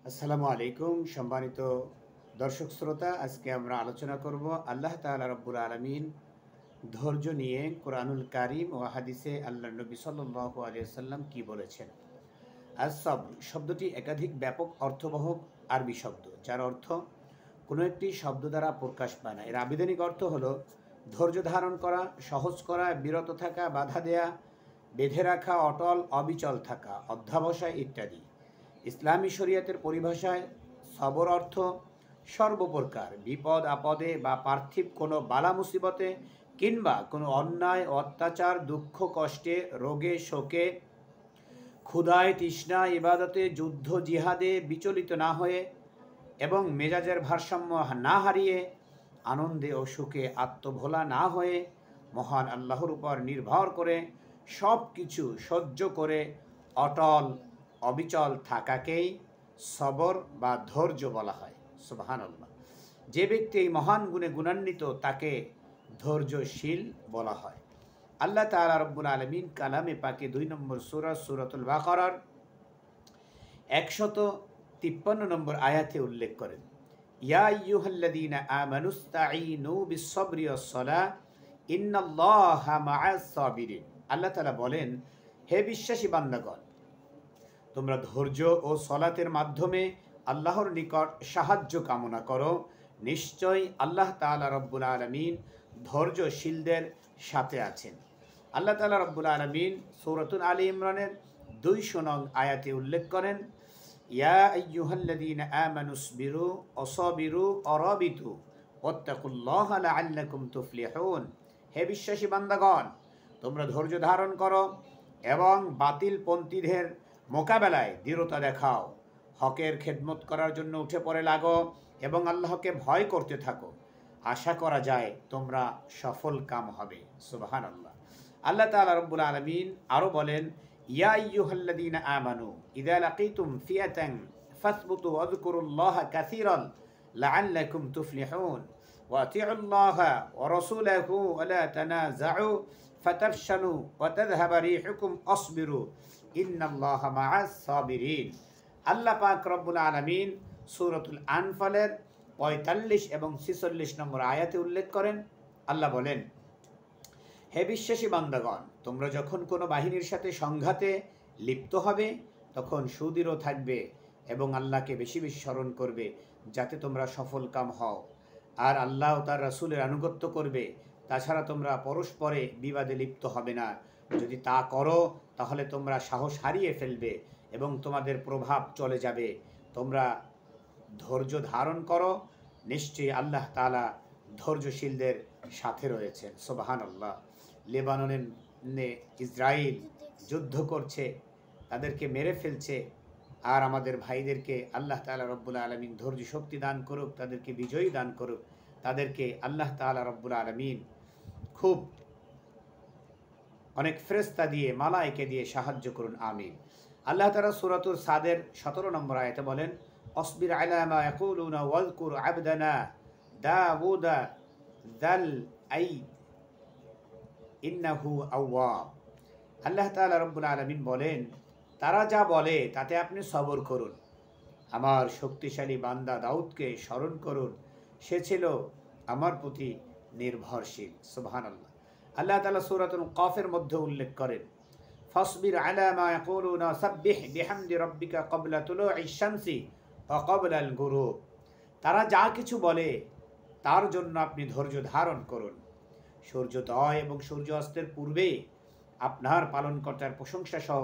আসসালামু আলাইকুম সম্মানিত দর্শক শ্রোতা। আজকে আমরা আলোচনা করব আল্লাহ তাআলা রব্বুল আলামিন ধৈর্য নিয়ে কোরআনুল কারীম ও হাদিসে আল্লাহর নবী সাল্লাল্লাহু আলাইহি ওয়াসাল্লাম কি বলেছেন। আস-সবর শব্দটি একাধিক ব্যাপক অর্থবহ আরবি শব্দ, যার অর্থ কোনো একটি শব্দ দ্বারা প্রকাশ পায় না। এর আবিধানিক অর্থ হলো ধৈর্য ধারণ করা, সহজ করা, বিরত থাকা, বাধা দেয়া, বেঁধে রাখা, অটল অবিচল থাকা, অধ্যবসায় ইত্যাদি। ইসলামী শরীয়তের পরিভাষায় সবর অর্থ সর্বপ্রকার বিপদ আপদে বা পার্থিব কোনো বালা মুসিবতে কিংবা কোনো অন্যায় অত্যাচার দুঃখ কষ্টে রোগে শোকে ক্ষুধায় তৃষ্ণা ইবাদতে যুদ্ধ জিহাদে বিচলিত না হয়ে এবং মেজাজের ভারসাম্য না হারিয়ে আনন্দে ও সুখে আত্মভোলা না হয়ে মহান আল্লাহর উপর নির্ভর করে সব কিছু সহ্য করে অটল অবিচল থাকাকেই সবর বা ধৈর্য বলা হয়। সুবহানাল্লাহ। যে ব্যক্তি এই মহান গুণে গুণান্বিত তাকে ধৈর্যশীল বলা হয়। আল্লাহ তাআলা রব্বুল আলামিন কালামে পাকে 2 নম্বর সূরা সূরাতুল বাকারার 153 নম্বর আয়াতে উল্লেখ করেন, ইয়া আইয়ুহাল্লাযীনা আমানুস্তাঈনু বিস-সাবরি ওয়াস-সালাহ ইন্নাল্লাহা মা'আস সাবিরিন। আল্লাহ তাআলা বলেন, হে বিশ্বাসী বান্দাগণ, তোমরা ধৈর্য ও সলাতের মাধ্যমে আল্লাহর নিকট সাহায্য কামনা করো। নিশ্চয়ই আল্লাহ তাআলা রব্বুল আলামিন ধৈর্যশীলদের সাথে আছেন। আল্লাহ তাআলা রব্বুল আলামিন সূরাতুল আলী ইমরানের 200 নং আয়াতে উল্লেখ করেন, ইয়া আইয়ুহাল্লাযীনা আমানুসবিরু ওয়াসাবিরু ওয়ারাবিতু ওয়াত্তাকুল্লাহা লাআল্লাকুম তুফলিহুন। হে বিশ্বাসী বান্দাগণ, তোমরা ধৈর্য ধারণ করো এবং বাতিলপন্থীদের মোকাবেলায় দৃঢ়তা দেখাও, হকের খেদমত করার জন্য উঠে পড়ে লাগো এবং আল্লাহকে ভয় করতে থাকো। আশা করা যায় তোমরা সফল কাম হবে। সুবহানাল্লাহ। আল্লাহ তাআলা রব্বুল আলামিন আরও বলেন, ইয়া আইয়ুহাল্লাযীনা আমানু ইযা লাকীতুম ফিআতান ফাসবুতু ওয়াযকুরুল্লাহা কাসীরান লাআল্লাকুম তুফলিহুন ওয়া আতিউল্লাহা ওয়া রাসূলাহু ওয়া লা তানাযাউ ফাতাফশালু ওয়া তাযহাবা রিহুকুম আসবিরু ইন্নাল্লাহা মা'আস সাবিরিন। আল্লাহ পাক রব্বুল আলামিন সূরাতুল আনফালের 45 এবং 46 নম্বর আয়াতে উল্লেখ করেন, আল্লাহ বলেন, হে বিশ্বাসী বান্দাগণ, তোমরা যখন কোনো বাহিনীর সাথে সংঘাতে লিপ্ত হবে তখন সুদৃঢ় থাকবে এবং আল্লাহকে বেশি বেশি স্মরণ করবে যাতে তোমরা সফল কাম হও। আর আল্লাহ ও তার রাসূলের আনুগত্য করবে। তাছাড়া তোমরা পরস্পরে বিবাদে লিপ্ত হবে না। যদি তা করো তাহলে তোমরা সাহস হারিয়ে ফেলবে এবং তোমাদের প্রভাব চলে যাবে। তোমরা ধৈর্য ধারণ করো, নিশ্চয়ই আল্লাহ তাআলা ধৈর্যশীলদের সাথে রয়েছেন। সুবহানাল্লাহ। লেবাননে ইসরায়েল যুদ্ধ করছে, তাদেরকে মেরে ফেলছে, আর আমাদের ভাইদেরকে আল্লাহ তাআলা রব্বুল আলামিন ধৈর্য শক্তি দান করুক, তাদেরকে বিজয়ী দান করুক। তাদেরকে আল্লাহ তাআলা রব্বুল আলামিন খুব অনেক ফেরেশতা দিয়ে মালায়েকা দিয়ে সাহায্য করুন, আমিন। আল্লাহ তাআলা সূরাতুল সাদের 17 নম্বর আয়াতে বলেন, অসবির আলা মা ইয়াকুলুনা ওয়াযকুর আবদানা দাউদা যাল আইদ ইন্নাহু আওয়াব। আল্লাহ তাআলা রব্বুল আলামিন বলেন, তারা যা বলে তাতে আপনি সবর করুন। আমার শক্তিশালী বান্দা দাউদকে স্মরণ করুন, সে ছিল আমার প্রতি নির্ভরশীল। সুবহানাল্লাহ। আল্লাহ তাআলা সূরাতুল কফের মধ্যে উল্লেখ করেন, ফাসবির আলা মা ইয়াকুলুনা সাব্বিহ বিহামদি রাব্বিকা ক্বাবলা তুলুইশ শামসি ওয়া ক্বাবলাল গুরুব। তারা যা কিছু বলে তার জন্য আপনি ধৈর্য ধারণ করুন। সূর্যোদয় এবং সূর্য অস্তের পূর্বে আপনার পালনকর্তার প্রশংসা সহ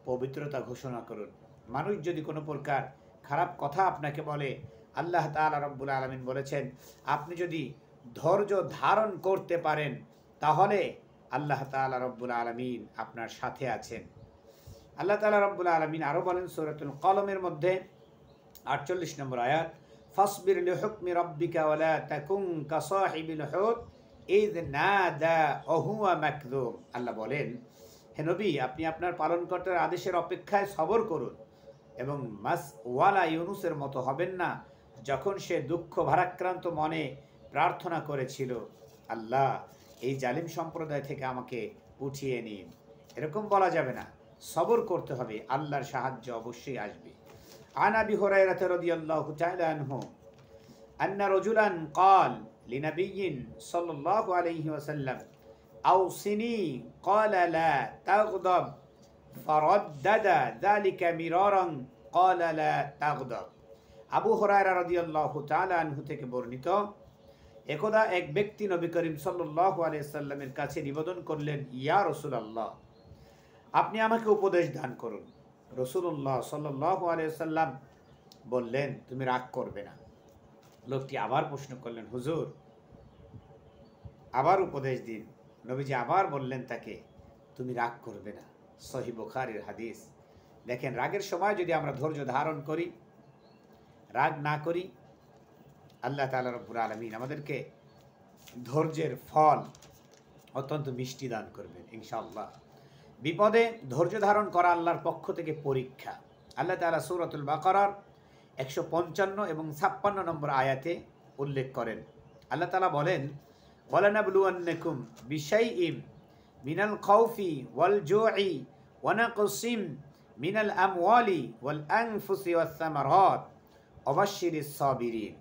পবিত্রতা ঘোষণা করুন। মানুষ যদি কোনো প্রকার খারাপ কথা আপনাকে বলে, আল্লাহ তাআলা রব্বুল আলামিন বলেছেন, আপনি যদি ধৈর্য ধারণ করতে পারেন তাহলে আল্লাহ তাআলা রব্বুল আলামিন আপনার সাথে আছেন। আল্লাহ তাআলা রব্বুল আলামিন আরও বলেন সূরাতুল কলমের মধ্যে 48 নম্বর আয়াত, ফাসবির লিহুকমি রাব্বিকা ওয়া লা তাকুন কাসাহিবিল হুত ইয নাদা ওয়া হুয়া মাকযুম। আল্লাহ বলেন, হে নবী, আপনি আপনার পালনকর্তার আদেশের অপেক্ষায় সবর করুন এবং মাসওয়ালা ইউনুসের মতো হবেন না যখন সে দুঃখ ভারাক্রান্ত মনে প্রার্থনা করেছিল, আল্লাহ এই জালিম সম্প্রদায় থেকে আমাকে উঠিয়ে নিন। এরকম বলা যাবে না, সবর করতে হবে, আল্লাহর সাহায্য অবশ্যই আসবে। عن أبي هريرة رضي الله تعالى عنه أن رجلا قال لنبي صلى الله عليه وسلم أوصني قال لا تغضب فردد ذلك مرارا قال لا تغضب আবু হুরায়রা রাদিয়াল্লাহু তাআলা আনহু থেকে বর্ণিত, একদা এক ব্যক্তি নবী করিম সাল্লাল্লাহু আলাইহি সাল্লামের কাছে নিবেদন করলেন, ইয়া রাসূলুল্লাহ, আপনি আমাকে উপদেশ দান করুন। রাসূলুল্লাহ সাল্লাল্লাহু আলাইহি সাল্লাম বললেন, তুমি রাগ করবে না। লোকটি আবার প্রশ্ন করলেন, হুজুর আবার উপদেশ দিন। নবীজি আবার বললেন তাকে, তুমি রাগ করবে না। সহিহ বুখারীর হাদিস। দেখেন, রাগের সময় যদি আমরা ধৈর্য ধারণ করি, রাগ না করি, আল্লাহ তাআলা রব্বুল আলামিন আমাদেরকে ধৈর্যের ফল অত্যন্ত মিষ্টি দান করবেন ইনশাআল্লাহ। বিপদে ধৈর্য ধারণ করা আল্লাহর পক্ষ থেকে পরীক্ষা। আল্লাহ তাআলা সূরাতুল বাকারার 155 এবং 56 নম্বর আয়াতে উল্লেখ করেন। আল্লাহ তাআলা বলেন, ওয়ালানাবলুওয়ান্নাকুম বিশাইইম মিনাল খাউফি ওয়াল জুই ওয়া নাকসিম মিনাল আমওয়ালি ওয়াল আনফুসি ওয়াস সামারাত ওয়াবাশশিরিস সাবিরিন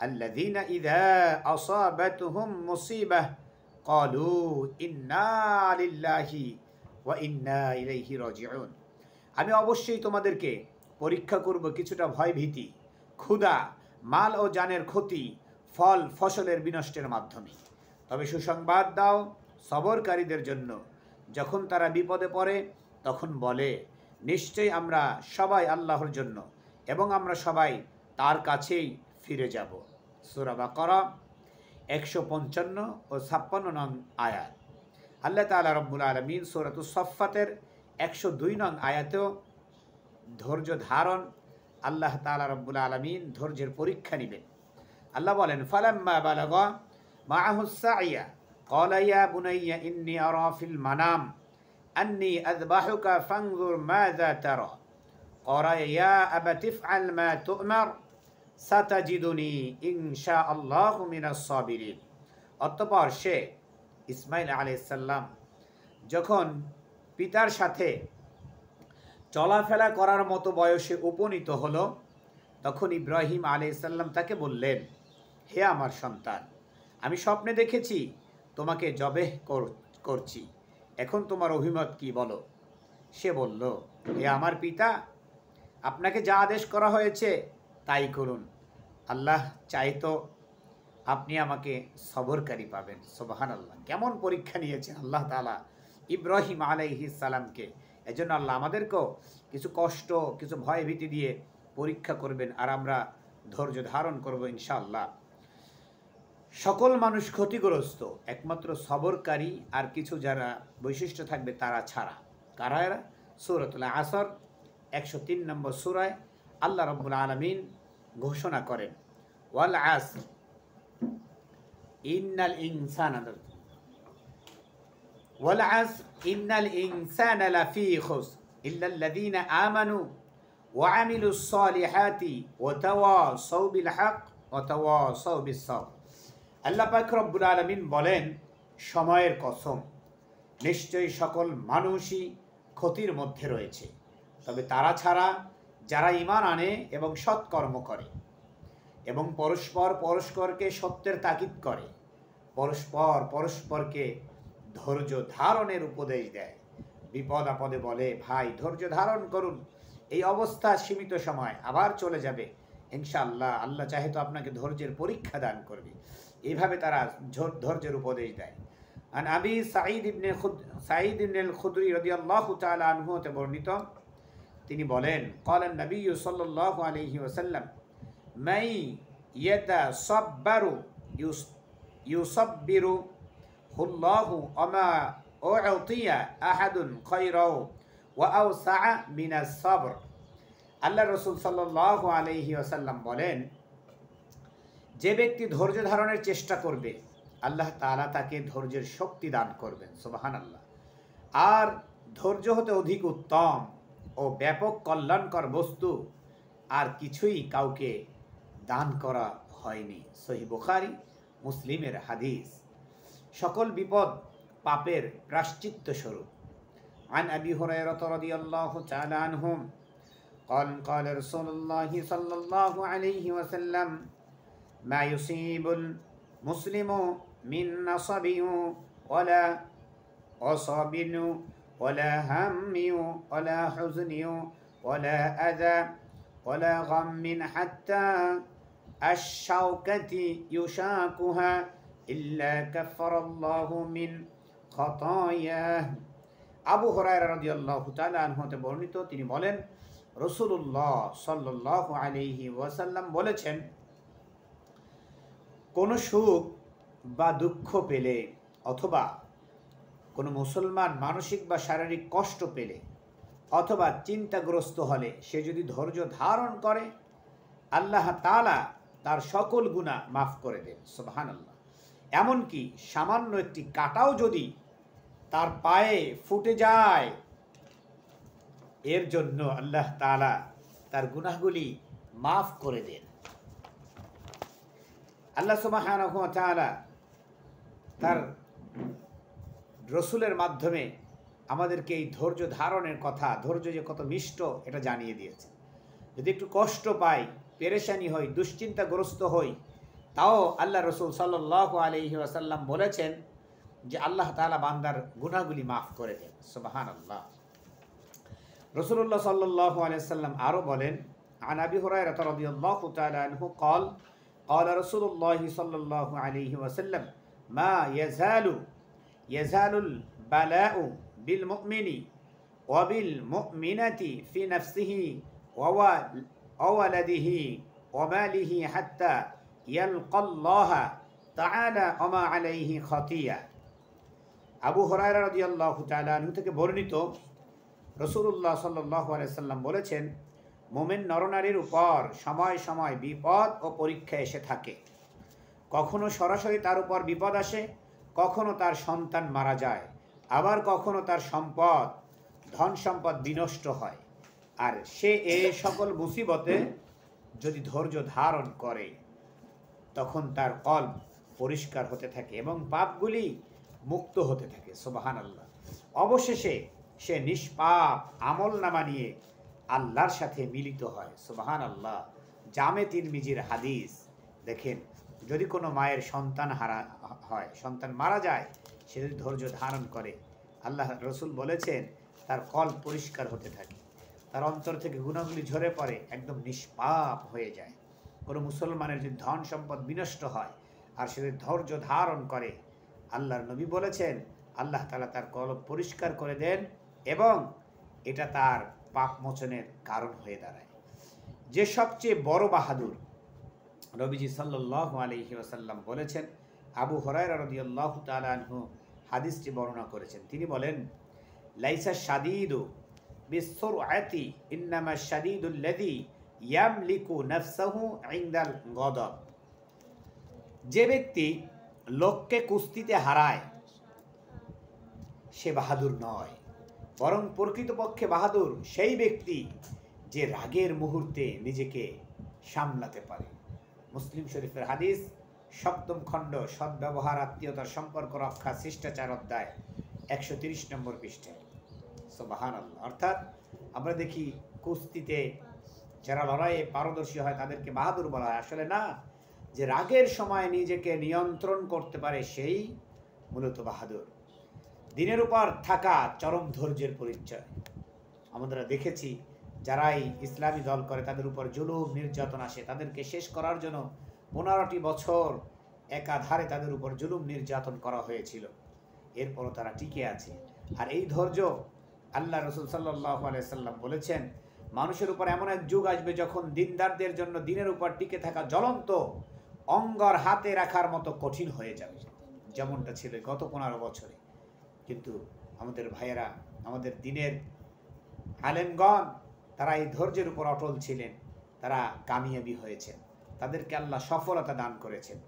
আল্লাযীনা ইযা আসাবাতুহুম মুসিবাহ ক্বালু ইন্না লিল্লাহি ওয়া ইন্না ইলাইহি রাজিউন। আমি অবশ্যই তোমাদেরকে পরীক্ষা করব কিছুটা ভয়ভীতি, ক্ষুধা, মাল ও জানের ক্ষতি, ফল ফসলের বিনষ্টের মাধ্যমে। তবে সুসংবাদ দাও সবরকারীদের জন্য, যখন তারা বিপদে পড়ে তখন বলে, নিশ্চয়ই আমরা সবাই আল্লাহর জন্য এবং আমরা সবাই তার কাছেই ফিরে যাব। সূরা বাকারা 155 ও 56 নং আয়াত। আল্লাহ তাআলা রব্বুল আলামিন সূরাতুস সাফফাতের 102 নং আয়াতেও ধৈর্য ধারণ আল্লাহ তাআলা রব্বুল আলামিন ধৈর্যের পরীক্ষা নেবেন। আল্লাহ বলেন, ফালাম্মা বালাগা মাআহুস সাইয়া ক্বালা ইয়া বুনাইয়া ইন্নী আরা ফিল মানাম আন্নী আযবাহুকা ফানজুর মাযা তারা ক্বালা ইয়া আবাতি ইফআল মা তু'মার সাতাজিদুনি ইনশাআল্লাহু মিনাস সাবিরিন। অতঃপর সে ইসমাঈল আলাইহিস সালাম যখন পিতার সাথে চলাফেরা করার মতো বয়সে উপনীত হলো, তখন ইব্রাহিম আলাইহিস সালাম তাকে বললেন, হে আমার সন্তান, আমি স্বপ্নে দেখেছি তোমাকে জবেহ করছি, এখন তোমার অভিমত কি বলো? সে বলল, হে আমার পিতা, আপনাকে যা আদেশ করা হয়েছে তাই করুন। আল্লাহ চাইতো আপনি আমাকে সবরকারী পাবেন। সুবহানাল্লাহ, কেমন পরীক্ষা নিয়েছেন আল্লাহ তাআলা ইব্রাহিম আলাইহিস সালামকে। এজন্য আল্লাহ আমাদেরকেও কিছু কষ্ট, কিছু ভয় ভীতি দিয়ে পরীক্ষা করবেন, আর আমরা ধৈর্য ধারণ করব ইনশাআল্লাহ। সকল মানুষ ক্ষতিগ্রস্ত, একমাত্র সবরকারী আর কিছু যারা বৈশিষ্ট্য থাকবে তারা ছাড়া। কারা এরা? সূরাতুল আসর 103 নম্বর সূরায় আল্লাহ রাব্বুল আলামিন ঘোষণা করেন, ওয়াল আসর ইন্নাল ইনসানা ওয়াল আসর ইন্নাল ইনসানা লাফি খুসর ইল্লাল্লাযীনা আমানু ওয়া আমিলুস সালিহাতি ওয়া তাওয়াসাউ বিল হক ওয়া তাওয়াসাউ বিস সবর। আল্লাহ পাক রব্বুল আলামিন বলেন, সময়ের কসম, নিশ্চয়ই সকল মানুষই ক্ষতির মধ্যে রয়েছে, তবে তারা ছাড়া যারা ঈমান আনে এবং সৎকর্ম করে এবং পরস্পর পরস্পরকে সত্যের তাকিদ করে, পরস্পর পরস্পরকে ধৈর্য ধারণের উপদেশ দেয়, বিপদ আপদে বলে, ভাই ধৈর্য ধারণ করুন, এই অবস্থা সীমিত সময় আবার চলে যাবে ইনশাআল্লাহ। আল্লাহ চাহে তো আপনাকে ধৈর্যের পরীক্ষা দান করবে। এইভাবে তারা ধৈর্যের উপদেশ দেয়। আন আবি সাঈদ ইবনে আল খুদরি রাদিয়াল্লাহু তাআলা আনহু হতে বর্ণিত, তিনি বলেন, ক্বালান নবী সাল্লাল্লাহু আলাইহি ওয়াসাল্লাম, মাই ইয়াতাসাব্বারু ইউসাব্বিরু আল্লাহু আমা উতিয়া আহাদুন খায়রাও ওয়া আওসাআ মিনাস সাবর। আল্লাহ রাসূল সাল্লাল্লাহু আলাইহি ওয়াসাল্লাম বলেন, যে ব্যক্তি ধৈর্য ধারণের চেষ্টা করবে আল্লাহ তাআলা তাকে ধৈর্যের শক্তি দান করবেন। সুবহানাল্লাহ। আর ধৈর্য হতে অধিক উত্তম ও ব্যাপক কল্যাণকর বস্তু আর কিছুই কাউকে দান করা হয়নি। সহিহ বুখারী মুসলিমের হাদিস। সকল বিপদ পাপের প্রায়শ্চিত্ত স্বরূপ। আন আবি হুরায়রা রাদিয়াল্লাহু তাআলা আনহু قال رسول الله صلى الله عليه وسلم ما يصيب المسلم من نصب ولا عصب ولا هم ولا حزن ولا أذى ولا غم حتى الشوكة يشاكها إلا كفر الله من خطاياه। আবু হুরায়রা রাদিয়াল্লাহু তাআলা আনহু হতে বর্ণিত, তিনি বলেন রাসূলুল্লাহ সাল্লাল্লাহু আলাইহি ওয়াসাল্লাম বলেছেন, কোনো সুখ বা দুঃখ পেলে অথবা কোনো মুসলমান মানসিক বা শারীরিক কষ্ট পেলে অথবা চিন্তাগ্রস্ত হলে সে যদি ধৈর্য ধারণ করে, আল্লাহ তাআলা তার সকল গুনাহ মাফ করে দেন। সুবহানাল্লাহ। এমনকি সামান্য একটি কাঁটাও যদি তার পায়ে ফুটে যায়, এর জন্য আল্লাহ তাআলা তার গুনাহগুলি মাফ করে দেন। আল্লাহ সুবহানাহু ওয়া তাআলা তার রসুলের মাধ্যমে আমাদেরকে এই ধৈর্য ধারণের কথা, ধৈর্য যে কত মিষ্ট, এটা জানিয়ে দিয়েছে। যদি একটু কষ্ট পাই, পেরেশানি হই, দুশ্চিন্তাগ্রস্ত হই, তাও আল্লাহ রসুল সাল্লাল্লাহু আলাইহি ওয়াসাল্লাম বলেছেন যে আল্লাহ তাআলা বান্দার গুনাহগুলি মাফ করে দেন। সুবহানাল্লাহ। রাসূলুল্লাহ সাল্লাল্লাহু আলাইহি ওয়াসাল্লাম আরো বলেন, আন আবি হুরায়রা রাদিয়াল্লাহু তাআলা আনহু قال قال رسول الله صلى الله عليه وسلم ما يزال البلاء بالمؤمن وبالمؤمنة في نفسه وولده وماله حتى يلقى الله تعالى وما عليه خطيئة। আবু হুরায়রা রাদিয়াল্লাহু তাআলা আনহু থেকে বর্ণিত, রাসূলুল্লাহ সাল্লাল্লাহু আলাইহি ওয়াসাল্লাম বলেছেন, মুমিন নরনারীর উপর সময় সময় বিপদ ও পরীক্ষা এসে থাকে। কখনো সরাসরি তার উপর বিপদ আসে, কখনো তার সন্তান মারা যায়, আবার কখনো তার সম্পদ, ধন সম্পদ বিনষ্ট হয়। আর সে এ সকল মুসিবতে যদি ধৈর্য ধারণ করে, তখন তার কলব পরিষ্কার হতে থাকে এবং পাপগুলি মুক্ত হতে থাকে। সুবহানাল্লাহ। অবশেষে সে নিষ্পাপ আমলনামা নিয়ে আল্লাহর সাথে মিলিত হয়। সুবহানাল্লাহ। জামে তিরমিজির হাদিস। দেখেন, যদি কোনো মায়ের সন্তান হারা হয়, সন্তান মারা যায়, সে যদি ধৈর্য ধারণ করে, আল্লাহ রসুল বলেছেন তার কলব পরিষ্কার হতে থাকে, তার অন্তর থেকে গুনাহগুলি ঝরে পড়ে, একদম নিষ্পাপ হয়ে যায়। কোনো মুসলমানের যদি ধন সম্পদ বিনষ্ট হয় আর সে যদি ধৈর্য ধারণ করে, আল্লাহর নবী বলেছেন আল্লাহ তাআলা তার কলব পরিষ্কার করে দেন এবং এটা তার পাপ মোচনের কারণ হয়ে দাঁড়ায়। যে সবচেয়ে বড় বাহাদুর, নবীজি সাল্লাল্লাহু আলাইহি ওয়াসাল্লাম বলেছেন, আবু হুরায়রা রাদিয়াল্লাহু তাআলা আনহু হাদিসটি বর্ণনা করেছেন। তিনি বলেন, লাইসা শাদীদু বিসসুরআতি ইন্নামা শাদীদুল্লাযী ইয়ামলিকু নাফসাহু ইনদাল গদব। যে ব্যক্তি লোককে কুস্তিতে হারায়, সে বাহাদুর নয়, বরং প্রকৃতপক্ষে বাহাদুর সেই ব্যক্তি যে রাগের মুহূর্তে নিজেকে সামলাতে পারে। মুসলিম শরীফের হাদিস, ৭ম খণ্ড, সদ্ব্যবহার, আত্মীয়তার সম্পর্ক রক্ষা, শিষ্টাচার অধ্যায়, ১৩০ নম্বর পৃষ্ঠায়। সুবহানাল্লাহ। অর্থাৎ আমরা দেখি কুস্তিতে যারা লড়াইয়ে পারদর্শী হয় তাদেরকে বাহাদুর বলা হয়। আসলে না, যে রাগের সময় নিজেকে নিয়ন্ত্রণ করতে পারে সেই মূলত বাহাদুর। দিনের উপর থাকা চরম ধৈর্যের পরিচয়। আমরা দেখেছি যারাই ইসলামী দল করে তাদের উপর জুলুম নির্যাতন আসে, তাদেরকে শেষ করার জন্য 15টি বছর একাধারে তাদের উপর জুলুম নির্যাতন করা হয়েছিল, এরপরও তারা টিকে আছে। আর এই ধৈর্য, আল্লাহ রসুল সাল্লাল্লাহু আলাইহি সাল্লাম বলেছেন, মানুষের উপর এমন এক যুগ আসবে যখন দিনদারদের জন্য দিনের উপর টিকে থাকা জ্বলন্ত অঙ্গার হাতে রাখার মতো কঠিন হয়ে যাবে, যেমনটা ছিল গত 15 বছরে। কিন্তু আমাদের ভাইয়েরা, আমাদের দিনের আলেমগণ, তারা এই ধৈর্যের উপর অটল ছিলেন, তারা কামিয়াবি হয়েছেন, তাদেরকে আল্লাহ সফলতা দান করেছেন।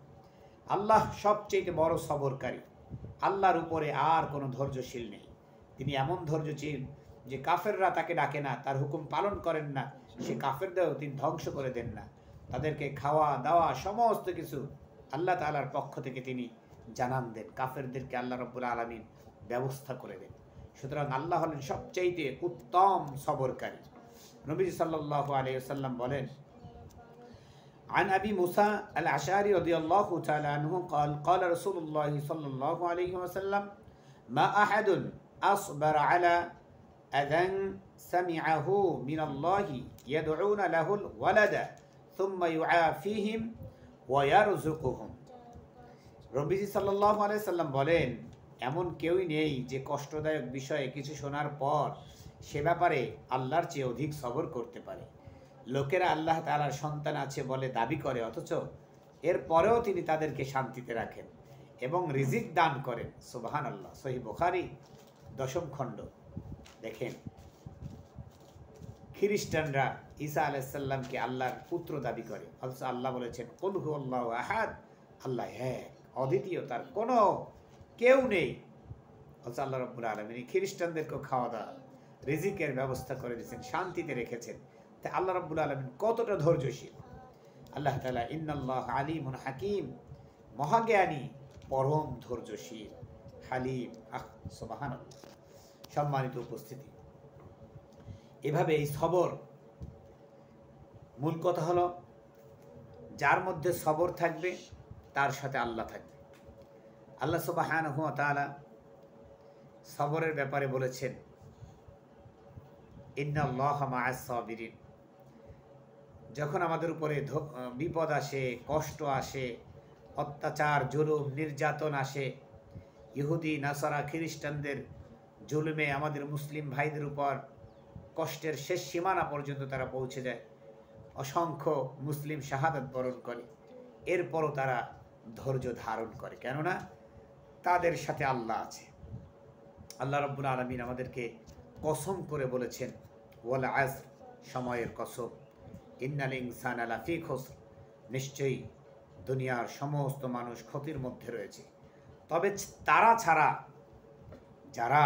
আল্লাহ সবচেয়ে বড় সবরকারী, আল্লাহর উপরে আর কোনো ধৈর্যশীল নেই। তিনি এমন ধৈর্যশীল যে কাফেররা তাকে ডাকে না, তার হুকুম পালন করেন না, সে কাফেরদেরও তিনি ধ্বংস করে দেন না, তাদেরকে খাওয়া দাওয়া সমস্ত কিছু আল্লাহ তাআলার পক্ষ থেকে তিনি জানান দেন, কাফেরদেরকে আল্লাহ রাব্বুল আলামিন ব্যবস্থা করে দেন। সুতরাং আল্লাহ হলেন সবচাইতে উত্তম সবরকারী। নবী সাল্লাল্লাহু আলাইহি ওয়াসাল্লাম বলেন, عن أبي موسى الأشعري رضي الله تعالى عنه قال قال رسول الله صلى الله عليه وسلم ما أحد أصبر على أذى سمعه من الله يدعون له الولد ثم يعافيهم ويرزقهم। নবীজি সাল্লাল্লাহু আলাইহি ওয়াসাল্লাম বলেন, এমন কেউই নেই যে কষ্টদায়ক বিষয়ে কিছু শোনার পর সে ব্যাপারে আল্লাহর চেয়ে অধিক সবর করতে পারে। লোকেরা আল্লাহ তাআলার সন্তান আছে বলে দাবি করে, অথচ এর পরেও তিনি তাদেরকে শান্তিতে রাখেন এবং রিজিক দান করেন। সুবহানাল্লাহ। সহিহ বুখারী 10ম খণ্ড। দেখেন, খ্রিস্টানরা ঈসা আলাইহিস সালামকে আল্লাহর পুত্র দাবি করে, অথচ আল্লাহ বলেছেন কুল হুয়াল্লাহু আহাদ, আল্লাহ এক, অদ্বিতীয়, তার কোনো কেউ নেই। অথচ আল্লাহ রাব্বুল আলামিন খ্রিস্টানদেরকে খাওয়া দাওয়া রিজিকের ব্যবস্থা করে দিয়েছেন, শান্তিতে রেখেছেন। তাই আল্লাহ রাব্বুল আলামিন কতটা ধৈর্যশীল। আল্লাহ তাআলা ইন্নাল্লাহ আলিমুন হাকিম, মহাজ্ঞানী, পরম ধৈর্যশীল, হালিম। সুবহানাল্লাহ। সম্মানিত উপস্থিতি, এভাবে এই সবর, মূল কথা হলো যার মধ্যে সবর থাকবে তার সাথে আল্লাহ থাকবে। আল্লাহ সুবহানাহু ওয়া তাআলা সবরের ব্যাপারে বলেছেন ইন্নাল্লাহা মা'আস সাবিরিন। যখন আমাদের উপরে বিপদ আসে, কষ্ট আসে, অত্যাচার, জুলুম, নির্যাতন আসে, ইহুদি, নাসারা, খ্রিস্টানদের জুলুমে আমাদের মুসলিম ভাইদের উপর কষ্টের শেষ সীমানা পর্যন্ত তারা পৌঁছে যায়, অসংখ্য মুসলিম শাহাদাত বরণ করে, এরপরও তারা ধৈর্য ধারণ করে, কেননা তাদের সাথে আল্লাহ আছে। আল্লাহ রাব্বুল আলামিন আমাদেরকে কসম করে বলেছেন ওয়াল আসর, সময়ের কসম, ইন্নাল ইনসানা লাফি খুসর, নিশ্চয়ই দুনিয়ার সমস্ত মানুষ ক্ষতির মধ্যে রয়েছে, তবে তারা ছাড়া যারা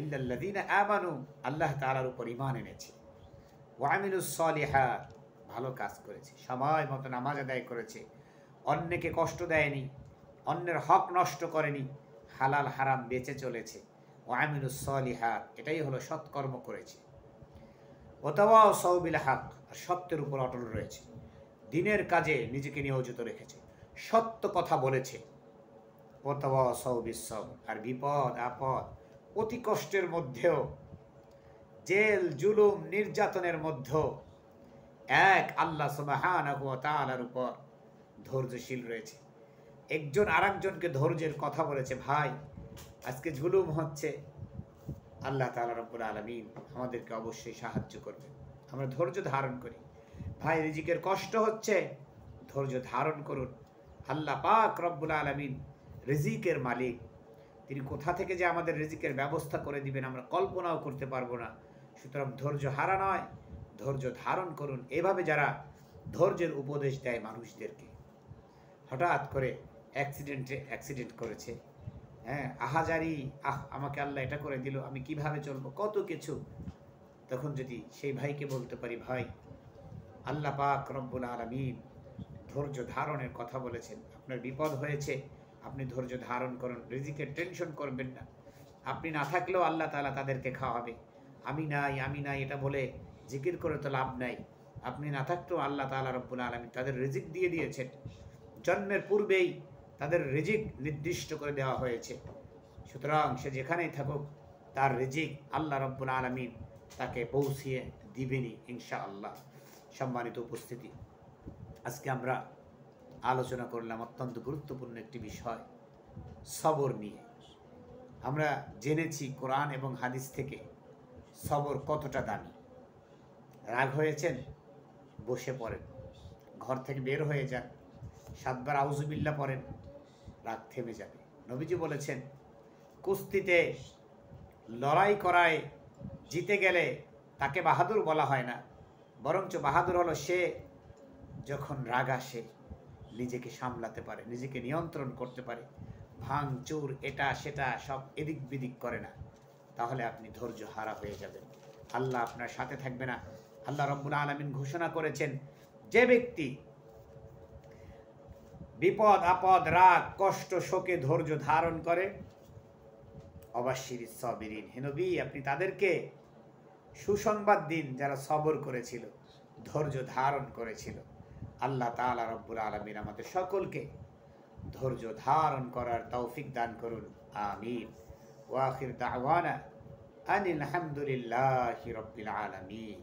ইল্লাল্লাযীনা আমানু, আল্লাহ তাআলার উপর ঈমান এনেছে, ওয়া আমিলুস সালিহাত, ভালো কাজ করেছে, সময় মতো নামাজ আদায় করেছে, অন্যকে কষ্ট দেয়নি, অন্যের হক নষ্ট করেনি, হালাল হারাম বেঁচে চলেছে, ওয়া আমিলুস সালিহাত, এটাই হলো সৎকর্ম করেছে, ওয়া তাওয়াসাউ বিল হক, আর সত্যের উপর অটল রয়েছে, দ্বীনের কাজে নিজেকে নিয়োজিত রেখেছে, সত্য কথা বলেছে, ওয়া তাওয়াসাউ বিস সবর, আর বিপদ আপদ, অতি কষ্টের মধ্যেও, জেল, জুলুম, নির্যাতনের মধ্যেও এক আল্লাহ সুবহানাহু ওয়া তাআলার উপর ধৈর্যশীল রয়েছে। একজন আরেকজনকে ধৈর্যের কথা বলেছে, ভাই আজকে জুলুম হচ্ছে, আল্লাহ তাআলা রব্বুল আলামিন আমাদেরকে অবশ্যই সাহায্য করবে, আমরা ধৈর্য ধারণ করি। ভাই রিজিকের কষ্ট হচ্ছে, ধৈর্য ধারণ করুন, আল্লাহ পাক রব্বুল আলামিন রিজিকের মালিক, তিনি কোথা থেকে যে আমাদের রিজিকের ব্যবস্থা করে দিবেন আমরা কল্পনাও করতে পারবো না। সুতরাং ধৈর্য হারা নয়, ধৈর্য ধারণ করুন। এভাবে যারা ধৈর্যের উপদেশ দেয় মানুষদেরকে, হঠাৎ করে অ্যাক্সিডেন্ট করেছে, হ্যাঁ, আহাজারি, আমাকে আল্লাহ এটা করে দিল, আমি কিভাবে চলবো, কত কিছু, তখন যদি সেই ভাইকে বলতে পারি, ভাই আল্লাহ পাক রব্বুল আলামিন ধৈর্য ধারণের কথা বলেছেন, আপনার বিপদ হয়েছে, আপনি ধৈর্য ধারণ করুন, রিজিকের টেনশন করবেন না, আপনি না থাকলেও আল্লাহ তাআলা তাদেরকে খাওয়াবে, আমি নাই এটা বলে জিকির করে তো লাভ নাই, আপনি না থাকলেও আল্লাহ তাআলা রব্বুল আলামিন তাদের রিজিক দিয়ে দিয়েছেন, জন্মের পূর্বেই তাদের রিজিক নির্দিষ্ট করে দেওয়া হয়েছে। সুতরাং সে যেখানেই থাকুক তার রিজিক আল্লাহ রব্বুল আলামিন তাকে পৌঁছিয়ে দিবেনই ইনশাআল্লাহ। সম্মানিত উপস্থিতি, আজকে আমরা আলোচনা করলাম অত্যন্ত গুরুত্বপূর্ণ একটি বিষয়, সবর নিয়ে। আমরা জেনেছি কোরআন এবং হাদিস থেকে সবর কতটা দামি। রাগ হয়েছেন, বসে পড়েন, ঘর থেকে বের হয়ে যান, 7 বার আউযুবিল্লাহ পড়েন, রাগ থেমে যাবে। নবীজি বলেছেন, কুস্তিতে লড়াই করায় জিতে গেলে তাকে বাহাদুর বলা হয় না, বরঞ্চ বাহাদুর হলো সে যখন রাগ আসে নিজেকে সামলাতে পারে, নিজেকে নিয়ন্ত্রণ করতে পারে, ভাঙচুর এটা সেটা সব এদিক বিদিক করে না, তাহলে আপনি ধৈর্য হারা হয়ে যাবেন, আল্লাহ আপনার সাথে থাকবে না। আল্লাহ রব্বুল আলামিন ঘোষণা করেছেন, যে ব্যক্তি বিপদ আপদ, রাগ, কষ্ট, শোকে ধৈর্য ধারণ করে, অবাশিরিস সাবিরিন, হে নবী আপনি তাদেরকে সুসংবাদ দিন যারা সবর করেছিল, ধৈর্য ধারণ করেছিল। আল্লাহ তাআলা রব্বুল আলামিন আমাদের সকলকে ধৈর্য ধারণ করার তৌফিক দান করুন, আমিন। ওয়া আখির দাওয়ানা আনিল হামদুলিল্লাহি রাব্বিল আলামিন।